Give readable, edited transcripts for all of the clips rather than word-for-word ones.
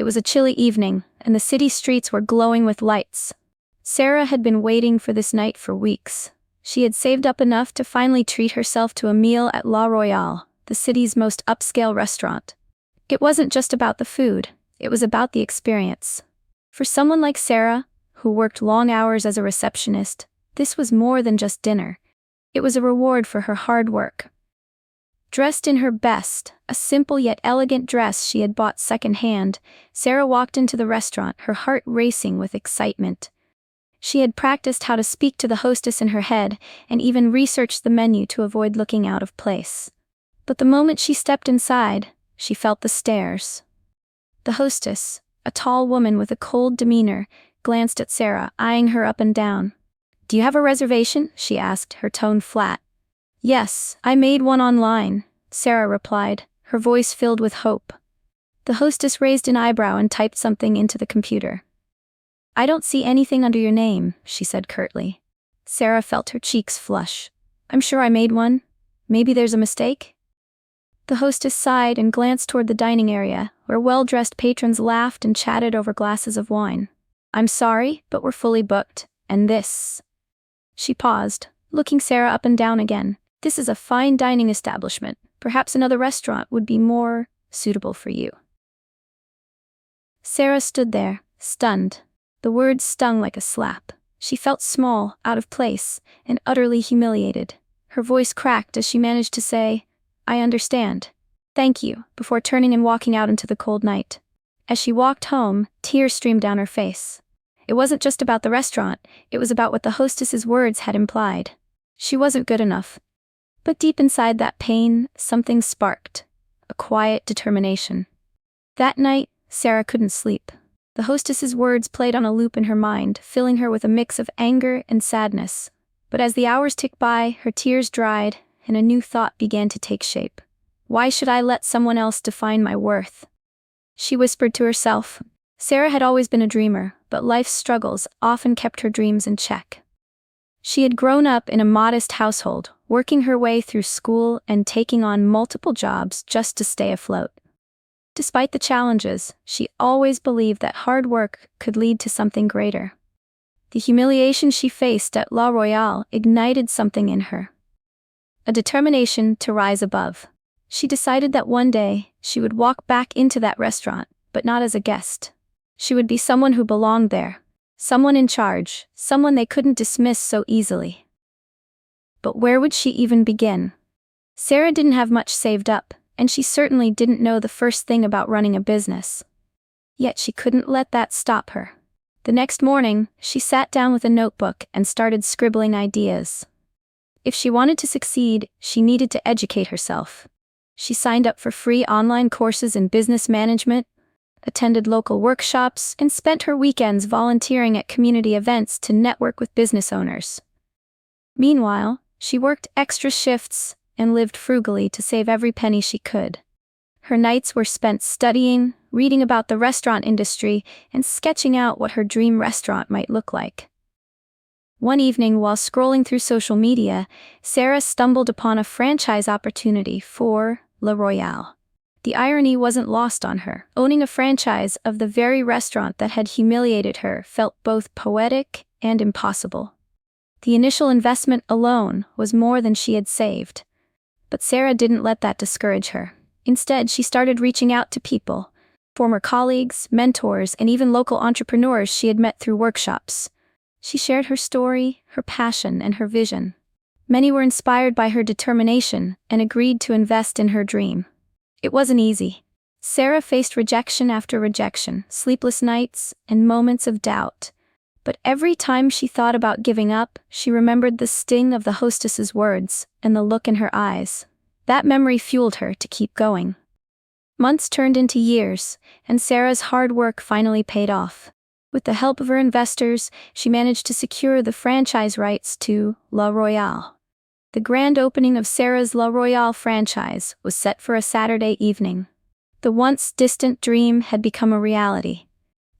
It was a chilly evening, and the city streets were glowing with lights. Sarah had been waiting for this night for weeks. She had saved up enough to finally treat herself to a meal at La Royale, the city's most upscale restaurant. It wasn't just about the food, it was about the experience. For someone like Sarah, who worked long hours as a receptionist, this was more than just dinner. It was a reward for her hard work. Dressed in her best, a simple yet elegant dress she had bought secondhand, Sarah walked into the restaurant, her heart racing with excitement. She had practiced how to speak to the hostess in her head, and even researched the menu to avoid looking out of place. But the moment she stepped inside, she felt the stares. The hostess, a tall woman with a cold demeanor, glanced at Sarah, eyeing her up and down. "Do you have a reservation?" she asked, her tone flat. "Yes, I made one online," Sarah replied, her voice filled with hope. The hostess raised an eyebrow and typed something into the computer. "I don't see anything under your name," she said curtly. Sarah felt her cheeks flush. "I'm sure I made one. Maybe there's a mistake?" The hostess sighed and glanced toward the dining area, where well-dressed patrons laughed and chatted over glasses of wine. "I'm sorry, but we're fully booked, and this..." She paused, looking Sarah up and down again. "This is a fine dining establishment. Perhaps another restaurant would be more suitable for you." Sarah stood there, stunned. The words stung like a slap. She felt small, out of place, and utterly humiliated. Her voice cracked as she managed to say, "I understand. Thank you," before turning and walking out into the cold night. As she walked home, tears streamed down her face. It wasn't just about the restaurant, it was about what the hostess's words had implied. She wasn't good enough. But deep inside that pain, something sparked. A quiet determination. That night, Sarah couldn't sleep. The hostess's words played on a loop in her mind, filling her with a mix of anger and sadness. But as the hours ticked by, her tears dried, and a new thought began to take shape. "Why should I let someone else define my worth?" she whispered to herself. Sarah had always been a dreamer, but life's struggles often kept her dreams in check. She had grown up in a modest household, working her way through school and taking on multiple jobs just to stay afloat. Despite the challenges, she always believed that hard work could lead to something greater. The humiliation she faced at La Royale ignited something in her. A determination to rise above. She decided that one day, she would walk back into that restaurant, but not as a guest. She would be someone who belonged there. Someone in charge, someone they couldn't dismiss so easily. But where would she even begin? Sarah didn't have much saved up, and she certainly didn't know the first thing about running a business. Yet she couldn't let that stop her. The next morning, she sat down with a notebook and started scribbling ideas. If she wanted to succeed, she needed to educate herself. She signed up for free online courses in business management, attended local workshops, and spent her weekends volunteering at community events to network with business owners. Meanwhile, she worked extra shifts and lived frugally to save every penny she could. Her nights were spent studying, reading about the restaurant industry, and sketching out what her dream restaurant might look like. One evening, while scrolling through social media, Sarah stumbled upon a franchise opportunity for La Royale. The irony wasn't lost on her. Owning a franchise of the very restaurant that had humiliated her felt both poetic and impossible. The initial investment alone was more than she had saved. But Sarah didn't let that discourage her. Instead, she started reaching out to people, former colleagues, mentors, and even local entrepreneurs she had met through workshops. She shared her story, her passion, and her vision. Many were inspired by her determination and agreed to invest in her dream. It wasn't easy. Sarah faced rejection after rejection, sleepless nights, and moments of doubt. But every time she thought about giving up, she remembered the sting of the hostess's words and the look in her eyes. That memory fueled her to keep going. Months turned into years, and Sarah's hard work finally paid off. With the help of her investors, she managed to secure the franchise rights to La Royale. The grand opening of Sarah's La Royale franchise was set for a Saturday evening. The once distant dream had become a reality.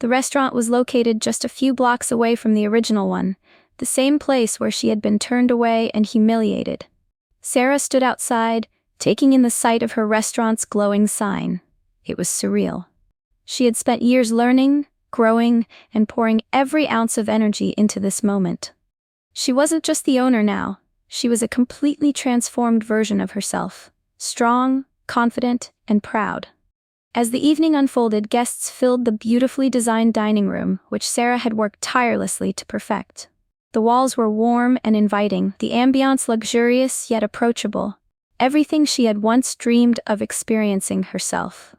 The restaurant was located just a few blocks away from the original one, the same place where she had been turned away and humiliated. Sarah stood outside, taking in the sight of her restaurant's glowing sign. It was surreal. She had spent years learning, growing, and pouring every ounce of energy into this moment. She wasn't just the owner now, she was a completely transformed version of herself, strong, confident, and proud. As the evening unfolded, guests filled the beautifully designed dining room, which Sarah had worked tirelessly to perfect. The walls were warm and inviting, the ambiance luxurious yet approachable, everything she had once dreamed of experiencing herself.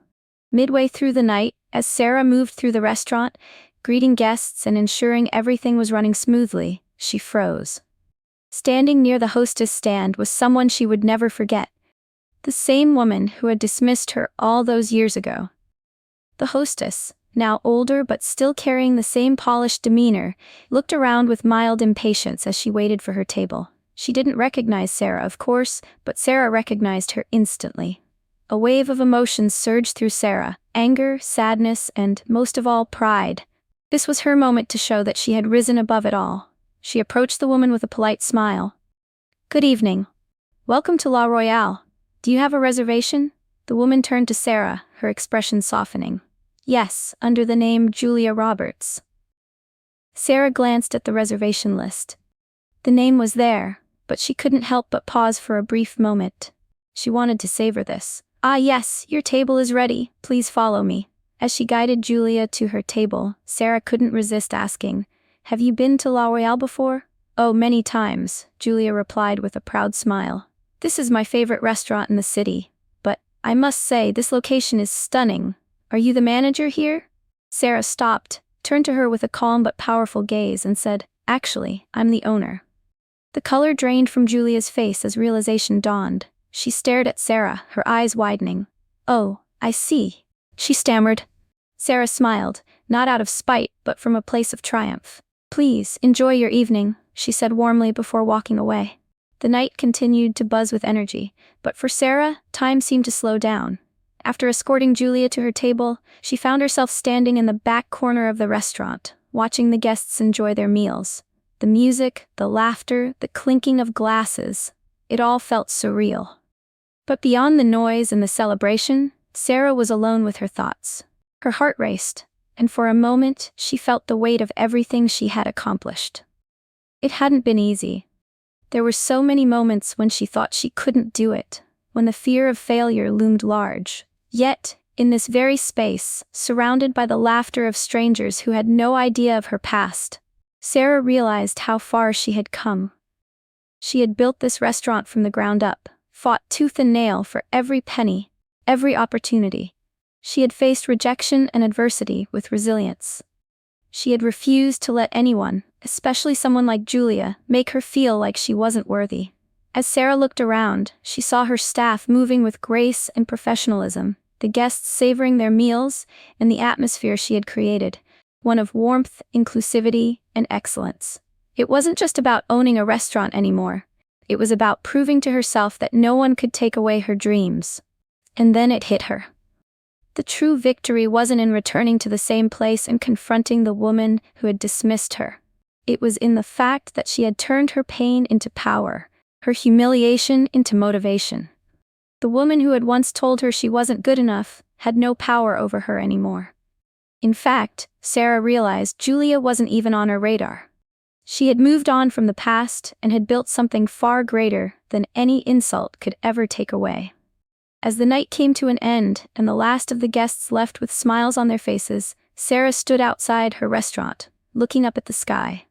Midway through the night, as Sarah moved through the restaurant, greeting guests and ensuring everything was running smoothly, she froze. Standing near the hostess stand was someone she would never forget. The same woman who had dismissed her all those years ago. The hostess, now older but still carrying the same polished demeanor, looked around with mild impatience as she waited for her table. She didn't recognize Sarah, of course, but Sarah recognized her instantly. A wave of emotions surged through Sarah, anger, sadness, and, most of all, pride. This was her moment to show that she had risen above it all. She approached the woman with a polite smile. "Good evening. Welcome to La Royale. Do you have a reservation?" The woman turned to Sarah, her expression softening. "Yes, under the name Julia Roberts." Sarah glanced at the reservation list. The name was there, but she couldn't help but pause for a brief moment. She wanted to savor this. "Ah yes, your table is ready, please follow me." As she guided Julia to her table, Sarah couldn't resist asking, "Have you been to La Royale before?" "Oh, many times," Julia replied with a proud smile. "This is my favorite restaurant in the city, but I must say this location is stunning. Are you the manager here?" Sarah stopped, turned to her with a calm but powerful gaze and said, "Actually, I'm the owner." The color drained from Julia's face as realization dawned. She stared at Sarah, her eyes widening. "Oh, I see," she stammered. Sarah smiled, not out of spite but from a place of triumph. "Please, enjoy your evening," she said warmly before walking away. The night continued to buzz with energy, but for Sarah, time seemed to slow down. After escorting Julia to her table, she found herself standing in the back corner of the restaurant, watching the guests enjoy their meals. The music, the laughter, the clinking of glasses, it all felt surreal. But beyond the noise and the celebration, Sarah was alone with her thoughts. Her heart raced, and for a moment she felt the weight of everything she had accomplished. It hadn't been easy. There were so many moments when she thought she couldn't do it, when the fear of failure loomed large. Yet, in this very space, surrounded by the laughter of strangers who had no idea of her past, Sarah realized how far she had come. She had built this restaurant from the ground up, fought tooth and nail for every penny, every opportunity. She had faced rejection and adversity with resilience. She had refused to let anyone, especially someone like Julia, make her feel like she wasn't worthy. As Sarah looked around, she saw her staff moving with grace and professionalism, the guests savoring their meals, and the atmosphere she had created, one of warmth, inclusivity, and excellence. It wasn't just about owning a restaurant anymore. It was about proving to herself that no one could take away her dreams. And then it hit her. The true victory wasn't in returning to the same place and confronting the woman who had dismissed her. It was in the fact that she had turned her pain into power, her humiliation into motivation. The woman who had once told her she wasn't good enough had no power over her anymore. In fact, Sarah realized Julia wasn't even on her radar. She had moved on from the past and had built something far greater than any insult could ever take away. As the night came to an end and the last of the guests left with smiles on their faces, Sarah stood outside her restaurant, looking up at the sky.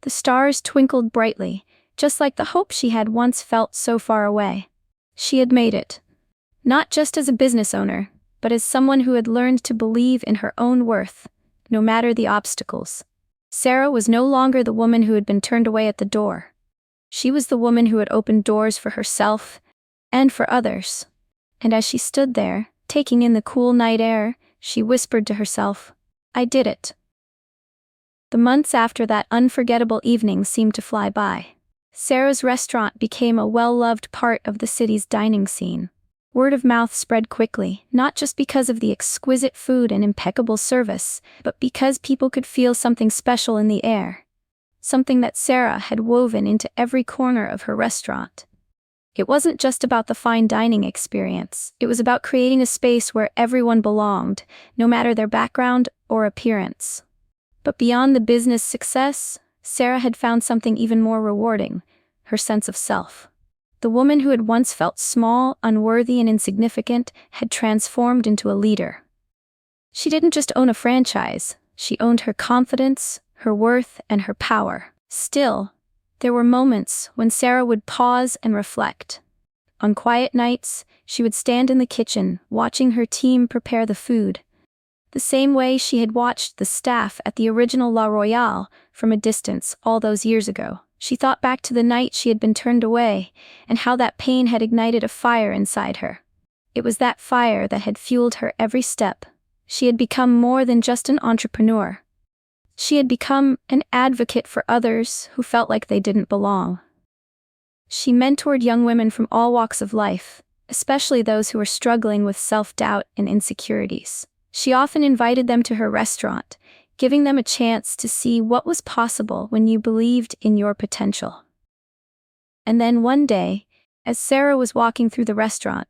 The stars twinkled brightly, just like the hope she had once felt so far away. She had made it. Not just as a business owner, but as someone who had learned to believe in her own worth, no matter the obstacles. Sarah was no longer the woman who had been turned away at the door. She was the woman who had opened doors for herself and for others. And as she stood there, taking in the cool night air, she whispered to herself, "I did it." The months after that unforgettable evening seemed to fly by. Sarah's restaurant became a well-loved part of the city's dining scene. Word of mouth spread quickly, not just because of the exquisite food and impeccable service, but because people could feel something special in the air. Something that Sarah had woven into every corner of her restaurant. It wasn't just about the fine dining experience, it was about creating a space where everyone belonged, no matter their background or appearance. But beyond the business success, Sarah had found something even more rewarding: her sense of self. The woman who had once felt small, unworthy, and insignificant had transformed into a leader. She didn't just own a franchise, she owned her confidence, her worth, and her power. Still, there were moments when Sarah would pause and reflect. On quiet nights, she would stand in the kitchen, watching her team prepare the food, the same way she had watched the staff at the original La Royale from a distance all those years ago. She thought back to the night she had been turned away, and how that pain had ignited a fire inside her. It was that fire that had fueled her every step. She had become more than just an entrepreneur. She had become an advocate for others who felt like they didn't belong. She mentored young women from all walks of life, especially those who were struggling with self-doubt and insecurities. She often invited them to her restaurant, giving them a chance to see what was possible when you believed in your potential. And then one day, as Sarah was walking through the restaurant,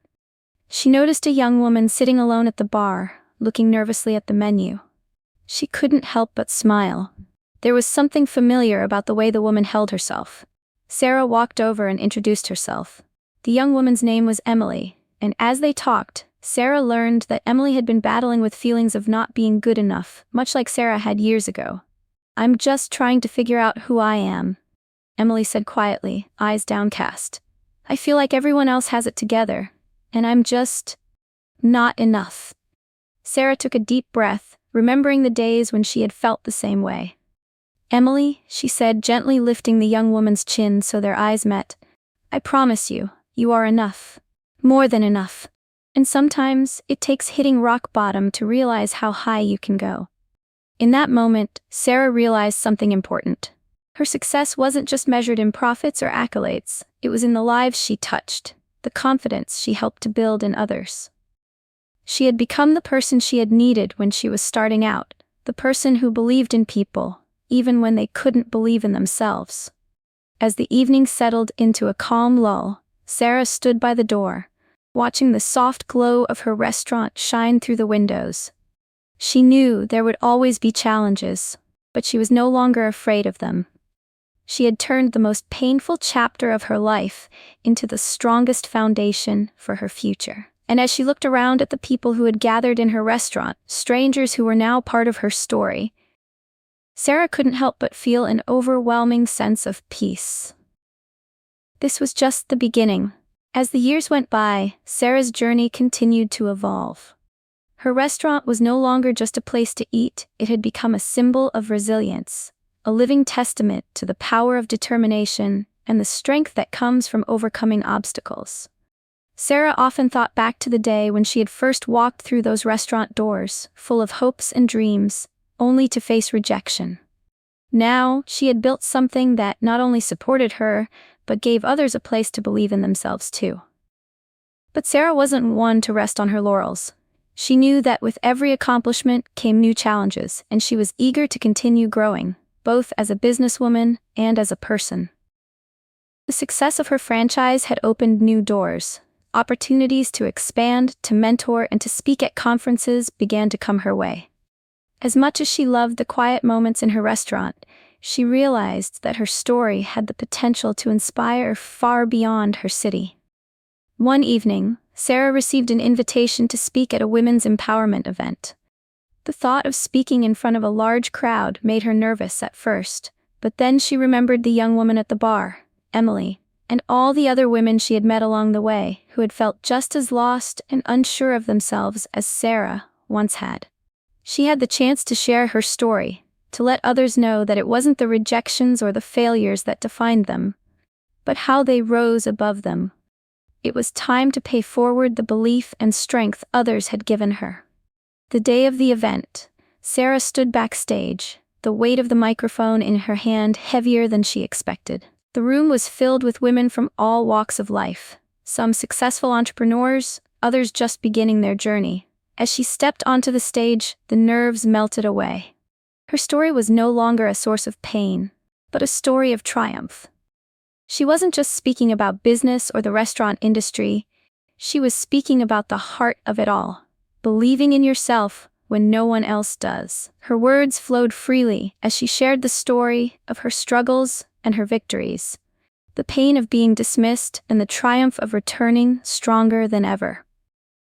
she noticed a young woman sitting alone at the bar, looking nervously at the menu. She couldn't help but smile. There was something familiar about the way the woman held herself. Sarah walked over and introduced herself. The young woman's name was Emily, and as they talked, Sarah learned that Emily had been battling with feelings of not being good enough, much like Sarah had years ago. "I'm just trying to figure out who I am," Emily said quietly, eyes downcast. "I feel like everyone else has it together, and I'm just not enough." Sarah took a deep breath, remembering the days when she had felt the same way. "Emily," she said, gently lifting the young woman's chin so their eyes met, "I promise you, you are enough. More than enough. And sometimes, it takes hitting rock bottom to realize how high you can go." In that moment, Sarah realized something important. Her success wasn't just measured in profits or accolades, it was in the lives she touched, the confidence she helped to build in others. She had become the person she had needed when she was starting out, the person who believed in people, even when they couldn't believe in themselves. As the evening settled into a calm lull, Sarah stood by the door, watching the soft glow of her restaurant shine through the windows. She knew there would always be challenges, but she was no longer afraid of them. She had turned the most painful chapter of her life into the strongest foundation for her future. And as she looked around at the people who had gathered in her restaurant, strangers who were now part of her story, Sarah couldn't help but feel an overwhelming sense of peace. This was just the beginning. As the years went by, Sarah's journey continued to evolve. Her restaurant was no longer just a place to eat, it had become a symbol of resilience, a living testament to the power of determination and the strength that comes from overcoming obstacles. Sarah often thought back to the day when she had first walked through those restaurant doors, full of hopes and dreams, only to face rejection. Now, she had built something that not only supported her, but gave others a place to believe in themselves too. But Sarah wasn't one to rest on her laurels. She knew that with every accomplishment came new challenges, and she was eager to continue growing, both as a businesswoman and as a person. The success of her franchise had opened new doors. Opportunities to expand, to mentor, and to speak at conferences began to come her way. As much as she loved the quiet moments in her restaurant, she realized that her story had the potential to inspire far beyond her city. One evening, Sarah received an invitation to speak at a women's empowerment event. The thought of speaking in front of a large crowd made her nervous at first, but then she remembered the young woman at the bar, Emily, and all the other women she had met along the way who had felt just as lost and unsure of themselves as Sarah once had. She had the chance to share her story, to let others know that it wasn't the rejections or the failures that defined them, but how they rose above them. It was time to pay forward the belief and strength others had given her. The day of the event, Sarah stood backstage, the weight of the microphone in her hand heavier than she expected. The room was filled with women from all walks of life, some successful entrepreneurs, others just beginning their journey. As she stepped onto the stage, the nerves melted away. Her story was no longer a source of pain, but a story of triumph. She wasn't just speaking about business or the restaurant industry, she was speaking about the heart of it all, believing in yourself when no one else does. Her words flowed freely as she shared the story of her struggles and her victories, the pain of being dismissed and the triumph of returning stronger than ever.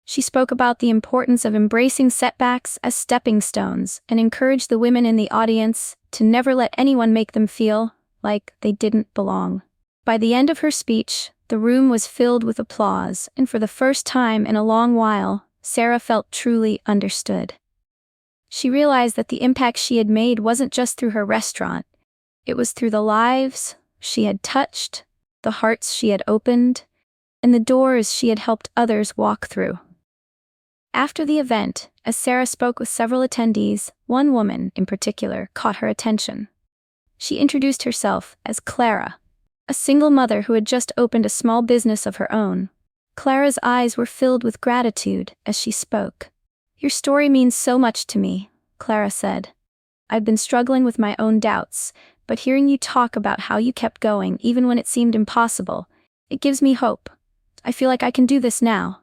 She spoke about the importance of embracing setbacks as stepping stones and encouraged the women in the audience to never let anyone make them feel like they didn't belong. By the end of her speech, the room was filled with applause, and for the first time in a long while, Sarah felt truly understood. She realized that the impact she had made wasn't just through her restaurant, it was through the lives she had touched, the hearts she had opened, and the doors she had helped others walk through. After the event, as Sarah spoke with several attendees, one woman in particular caught her attention. She introduced herself as Clara, a single mother who had just opened a small business of her own. Clara's eyes were filled with gratitude as she spoke. "Your story means so much to me," Clara said. "I've been struggling with my own doubts, but hearing you talk about how you kept going even when it seemed impossible, it gives me hope. I feel like I can do this now."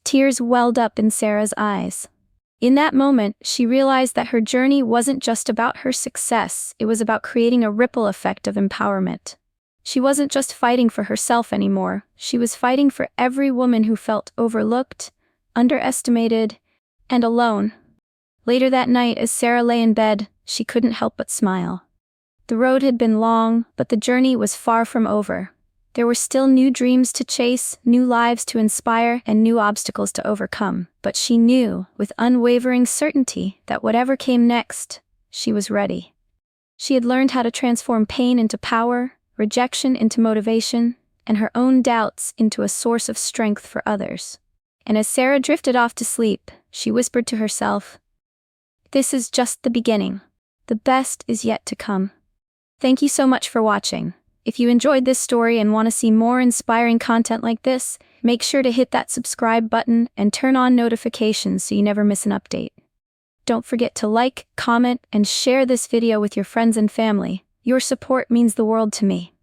Tears welled up in Sarah's eyes. In that moment, she realized that her journey wasn't just about her success, it was about creating a ripple effect of empowerment. She wasn't just fighting for herself anymore, she was fighting for every woman who felt overlooked, underestimated, and alone. Later that night, as Sarah lay in bed, she couldn't help but smile. The road had been long, but the journey was far from over. There were still new dreams to chase, new lives to inspire, and new obstacles to overcome. But she knew, with unwavering certainty, that whatever came next, she was ready. She had learned how to transform pain into power, rejection into motivation, and her own doubts into a source of strength for others. And as Sarah drifted off to sleep, she whispered to herself, "This is just the beginning. The best is yet to come." Thank you so much for watching. If you enjoyed this story and want to see more inspiring content like this, make sure to hit that subscribe button and turn on notifications so you never miss an update. Don't forget to like, comment, and share this video with your friends and family. Your support means the world to me.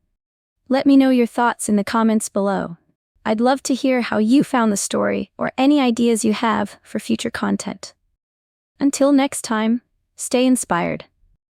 Let me know your thoughts in the comments below. I'd love to hear how you found the story or any ideas you have for future content. Until next time, stay inspired.